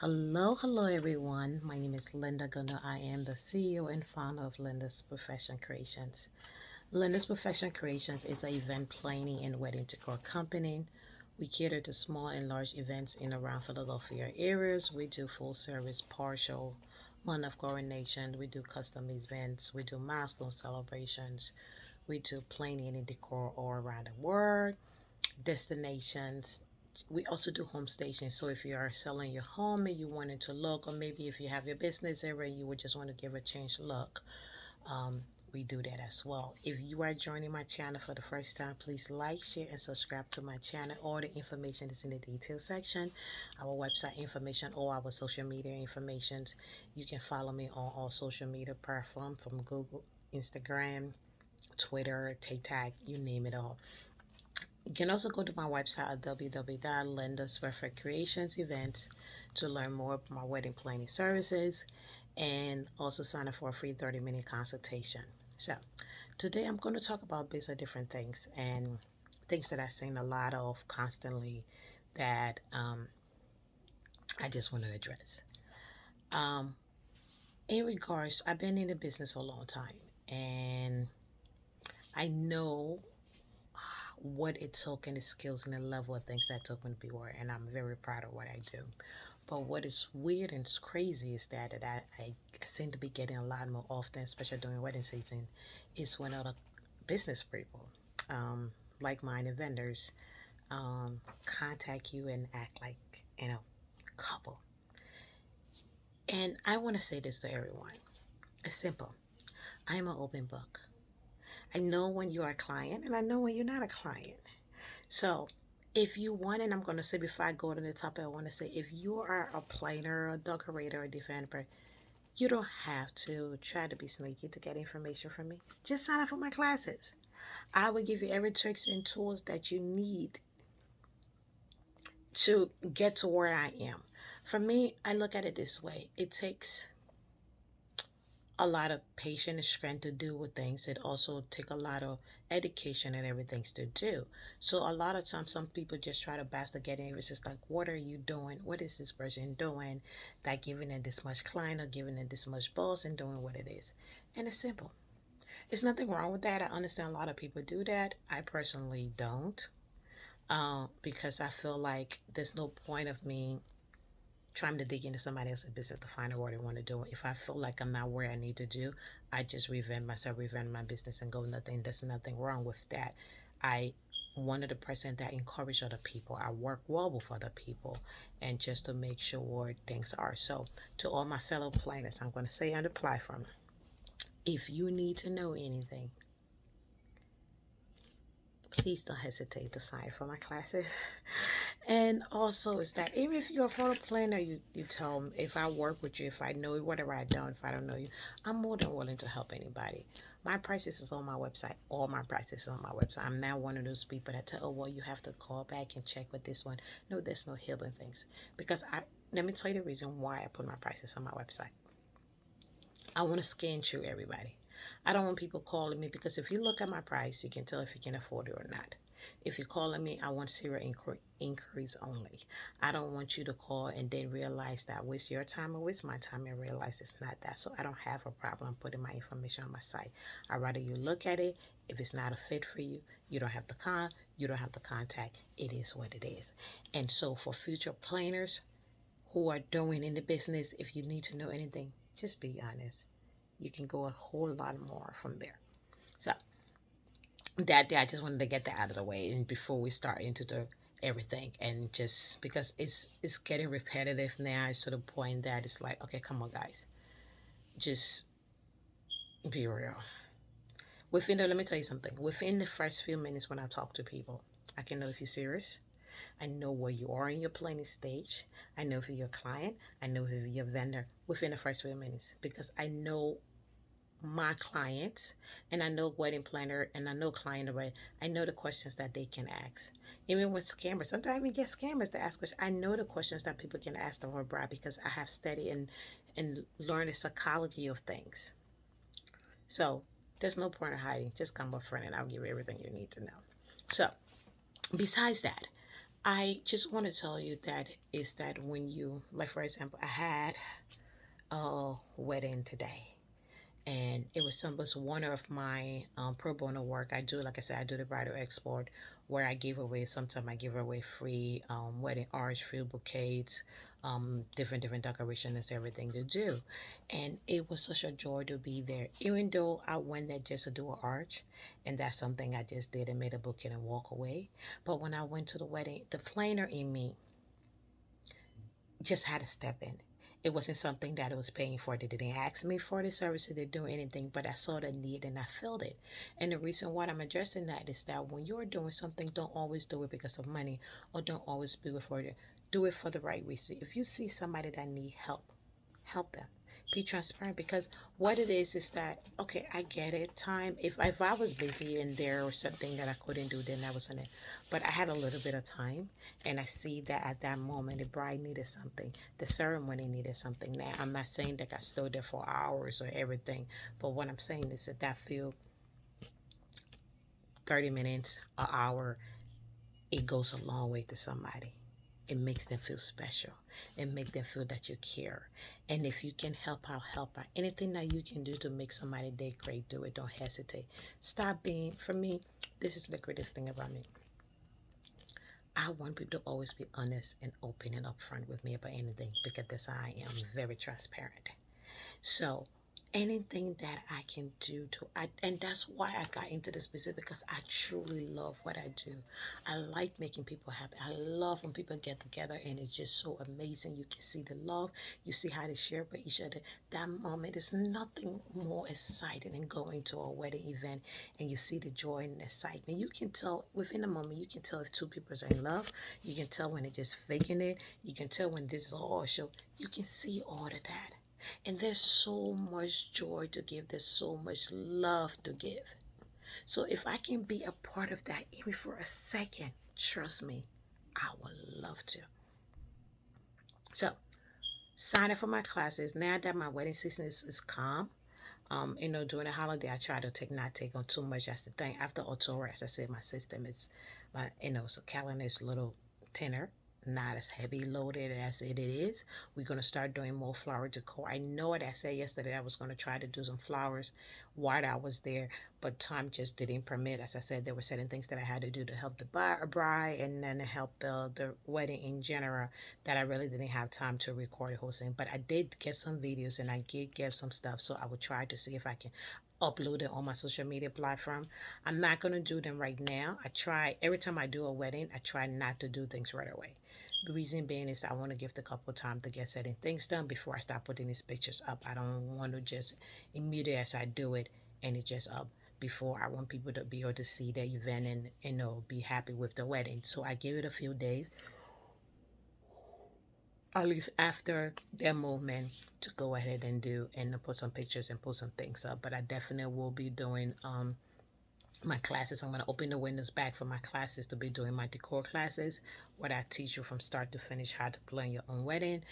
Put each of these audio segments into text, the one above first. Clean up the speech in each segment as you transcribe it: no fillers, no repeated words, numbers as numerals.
Hello everyone. My name is Linda Gunner. I am the CEO and founder of Linda's Perfection Creations. Linda's Perfection Creations is an event planning and wedding decor company. We cater to small and large events in around Philadelphia areas. We do full service, partial, month of coronation. We do custom events. We do milestone celebrations. We do planning and decor all around the world, destinations. We also do home stations. So if you are selling your home and you wanted to look, or maybe if you have your business area, you would just want to give a change look, um, we do that as well. If you are joining my channel for the first time, please like, share, and subscribe to my channel. All the information is in the details section, our website information, or our social media information. You can follow me on all social media platforms from Google, Instagram, Twitter, TikTok, you name it all. You can also go to my website at www.lyndaperfect.creationseven to learn more about my wedding planning services and also sign up for a free 30-minute consultation. So, today I'm going to talk about basically different things and things that I've seen a lot of constantly that I just want to address. Um, in regards, I've been in the business a long time and I know what it took and the skills and the level of things that took me to be where, and I'm very proud of what I do. But what is weird and crazy is that I seem to be getting a lot more often, especially during wedding season, is when other business people, like-minded vendors, contact you and act like, couple. And I want to say this to everyone. It's simple. I am an open book. I know when you're a client and I know when you're not a client. So if you want, and I'm going to say before I go to the topic, I want to say if you are a planner, a decorator, a developer, you don't have to try to be sneaky to get information from me. Just sign up for my classes. I will give you every tricks and tools that you need to get to where I am. For me, I look at it this way. It takes a lot of patience and strength to do with things. It also take a lot of education and everything to do. So a lot of times some people just try to bash the getting it. It's just like, what are you doing? What is this person doing? That giving it this much client or giving it this much boss and doing what it is. And it's simple. There's nothing wrong with that. I understand a lot of people do that. I personally don't. Because I feel like there's no point of me trying to dig into somebody else's business to find out what I want to do. If I feel like I'm not where I need to do, I just revamp myself, revamp my business, and go. There's nothing wrong with that. I one of the person that encourage other people. I work well with other people, and just to make sure things are so. To all my fellow planners, I'm going to say on the platform, if you need to know anything, please don't hesitate to sign for my classes. And also, is that even if you're a photo planner, you tell them if I work with you, if I know you, whatever I don't, if I don't know you, I'm more than willing to help anybody. My prices is on my website. All my prices on my website. I'm not one of those people that tell, oh, well, you have to call back and check with this one. No, there's no hidden things. Because let me tell you the reason why I put my prices on my website. I want to scan through everybody. I don't want people calling me because if you look at my price, you can tell if you can afford it or not. If you're calling me, I want zero inquiries only. I don't want you to call and then realize that waste your time or waste my time and realize it's not that. So I don't have a problem putting my information on my site. I'd rather you look at it. If it's not a fit for you, you don't have to you don't have to contact. It is what it is. And so for future planners who are doing in the business, if you need to know anything, just be honest. You can go a whole lot more from there. So I just wanted to get that out of the way, and before we start into the everything, and just because it's getting repetitive now, it's to the point that it's like, okay, come on, guys, just be real. Let me tell you something. Within the first few minutes when I talk to people, I can know if you're serious. I know where you are in your planning stage. I know if you're a client. I know if you're a vendor within the first few minutes because I know my clients and I know wedding planner and I know client array. I know the questions that they can ask. Even with scammers, sometimes we get scammers to ask questions. I know the questions that people can ask the whole bride because I have studied and learned the psychology of things. So there's no point in hiding. Just come up front and I'll give you everything you need to know. So besides that, I just want to tell you that is that when you, like for example, I had a wedding today, and it was one of my pro bono work I do. Like I said, I do the bridal export, where I give away, sometimes I give away free wedding arts, free bouquets, different decorations, everything to do. And it was such a joy to be there, even though I went there just to do an arch, and that's something I just did and made a bouquet and walk away. But when I went to the wedding, the planner in me just had to step in. It wasn't something that I was paying for. They didn't ask me for the service. They didn't do anything, but I saw the need and I felt it. And the reason why I'm addressing that is that when you're doing something, don't always do it because of money, or don't always do it for the, do it for the right reason. If you see somebody that need help, help them. Be transparent, because what it is that, okay, I get it. Time, if I was busy and there was something that I couldn't do, then that wasn't it. But I had a little bit of time, and I see that at that moment the bride needed something, the ceremony needed something. Now I'm not saying that I stood there for hours or everything, but what I'm saying is that that feel 30 minutes, an hour, it goes a long way to somebody. It makes them feel special. It makes them feel that you care. And if you can help out, help out. Anything that you can do to make somebody day great, do it. Don't hesitate. Stop being, for me, this is the greatest thing about me. I want people to always be honest and open and upfront with me about anything, because that's how I am, very transparent. So anything that I can do to, and that's why I got into this business, because I truly love what I do. I like making people happy. I love when people get together and it's just so amazing. You can see the love, you see how they share with each other. That moment is nothing more exciting than going to a wedding event and you see the joy and excitement. You can tell within a moment, you can tell if two people are in love. You can tell when they're just faking it. You can tell when this is all a show. You can see all of that. And there's so much joy to give, there's so much love to give. So if I can be a part of that, even for a second, trust me, I would love to. So sign up for my classes. Now that my wedding season is calm, during the holiday, I try to not take on too much. That's the thing. After October, as I said, my system is, so calendar is a little thinner, not as heavy loaded as it is. We're gonna start doing more flower decor. I know what I said yesterday. I was gonna try to do some flowers while I was there, but time just didn't permit. As I said, there were certain things that I had to do to help the bride and then to help the wedding in general, that I really didn't have time to record the whole thing. But I did get some videos and I did get some stuff, so I would try to see if I can upload it on my social media platform. I'm not gonna do them right now. I try every time I do a wedding, I try not to do things right away. The reason being is I want to give the couple time to get certain things done before I start putting these pictures up. I don't want to just immediately as I do it and it just up before. I want people to be able to see the event and be happy with the wedding. So I give it a few days, at least after their movement, to go ahead and do and put some pictures and put some things up. But I definitely will be doing my classes. I'm going to open the windows back for my classes to be doing my decor classes, where I teach you from start to finish how to plan your own wedding,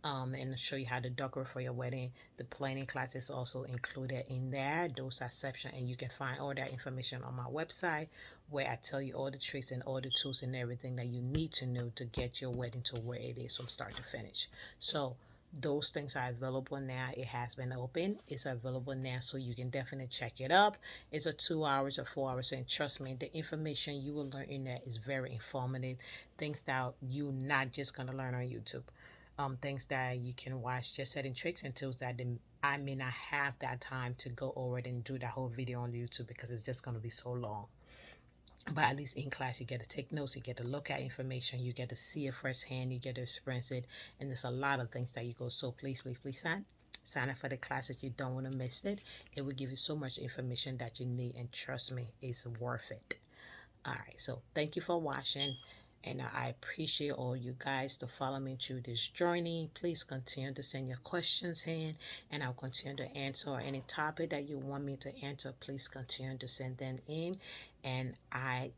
and show you how to decorate for your wedding. The planning class is also included in there. Those are section, and you can find all that information on my website, where I tell you all the tricks and all the tools and everything that you need to know to get your wedding to where it is from start to finish. So those things are available now. It has been open. It's available now, so you can definitely check it up. It's a 2 hours or 4 hours, and trust me, the information you will learn in there is very informative. Things that you're not just gonna learn on YouTube. Things that you can watch, just setting tricks and tools that I may not have that time to go over it and do that whole video on YouTube, because it's just gonna be so long. But at least in class, you get to take notes, you get to look at information, you get to see it firsthand, you get to experience it, and there's a lot of things that you go. So please sign up for the classes. You don't want to miss it. It will give you so much information that you need, and trust me, it's worth it. All right, so thank you for watching, and I appreciate all you guys to follow me through this journey. Please continue to send your questions in, and I'll continue to answer any topic that you want me to answer. Please continue to send them in, and I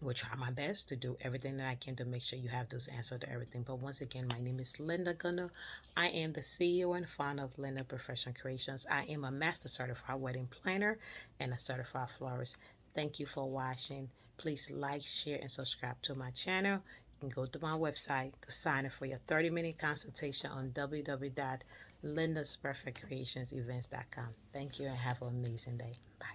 will try my best to do everything that I can to make sure you have those answers to everything. But once again, my name is Linda Gunner. I am the CEO and founder of Linda Perfection Creations. I am a master certified wedding planner and a certified florist. Thank you for watching. Please like, share, and subscribe to my channel. You can go to my website to sign up for your 30-minute consultation on www.lyndaperfect.creationsevents.com. Thank you and have an amazing day. Bye.